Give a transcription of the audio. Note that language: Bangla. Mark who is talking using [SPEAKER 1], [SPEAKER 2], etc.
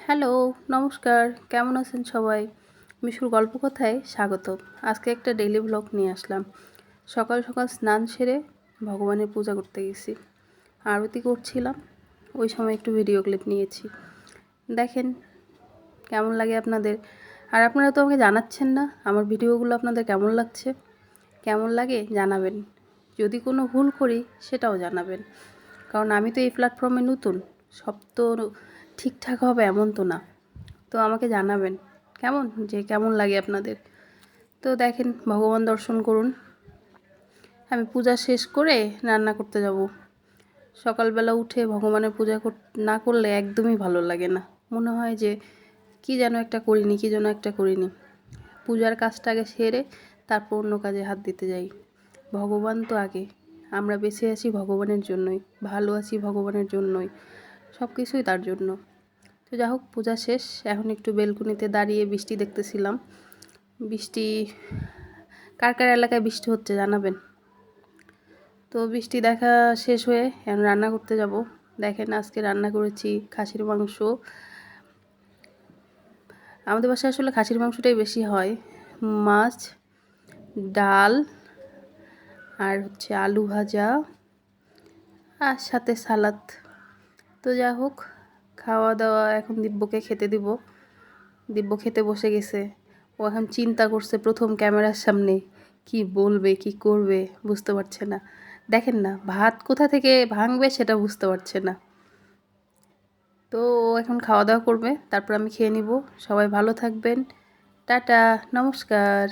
[SPEAKER 1] হ্যালো, নমস্কার। কেমন আছেন সবাই? মিশুর গল্পকথায় স্বাগত। আজকে একটা ডেইলি ভ্লগ নিয়ে আসলাম। সকাল সকাল স্নান সেরে ভগবানের পূজা করতে গেছি। আরতি করছিলাম, ওই সময় একটু ভিডিও ক্লিপ নিয়েছি। দেখেন কেমন লাগে আপনাদের। আর আপনারা তো আমাকে জানাচ্ছেন না আমার ভিডিওগুলো আপনাদের কেমন লাগছে। কেমন লাগে জানাবেন। যদি কোনো ভুল করি সেটাও জানাবেন, কারণ আমি তো এই প্ল্যাটফর্মে নতুন। সব তো ঠিকঠাক হবে এমন তো না। তো আমাকে জানাবেন কেমন লাগে আপনাদের। তো দেখেন, ভগবান দর্শন করুন। আমি পূজা শেষ করে রান্না করতে যাব। সকালবেলা উঠে ভগবানের পূজা না করলে একদমই ভালো লাগে না। মনে হয় যে কি যেন একটা করিনি। পূজার কাজটা আগে সেরে তারপর অন্য কাজে হাত দিতে যাই। ভগবান তো আগে। আমরা বেঁচে আছি ভগবানের জন্যই, ভালো আছি ভগবানের জন্যই, সব কিছুই তার জন্য। তো যাই হোক, পূজা শেষ। এখন একটু বেলকনিতে দাঁড়িয়ে বৃষ্টি দেখতেছিলাম। বৃষ্টি কার কার এলাকায় বৃষ্টি হচ্ছে জানাবেন। তো বৃষ্টি দেখা শেষ হয়ে এখন রান্না করতে যাব। দেখেন, আজকে রান্না করেছি খাসির মাংস। আমাদের বাসায় আসলে খাসির মাংসটাই বেশি হয়। মাছ, ডাল, আর হচ্ছে আলু ভাজা, আর সাথে সালাদ। তো যাই হোক, খাওয়া দাওয়া এখন দিব্যকে খেতে দিব। দিব্য খেতে বসে গেছে। ও এখন চিন্তা করছে প্রথম ক্যামেরার সামনে কি বলবে কি করবে, বুঝতে পারছে না। দেখেন না, ভাত কোথা থেকে ভাঙবে সেটা বুঝতে পারছে না। তো ও এখন খাওয়া দাওয়া করবে, তারপর আমি খেয়ে নিব। সবাই ভালো থাকবেন। টাটা, নমস্কার।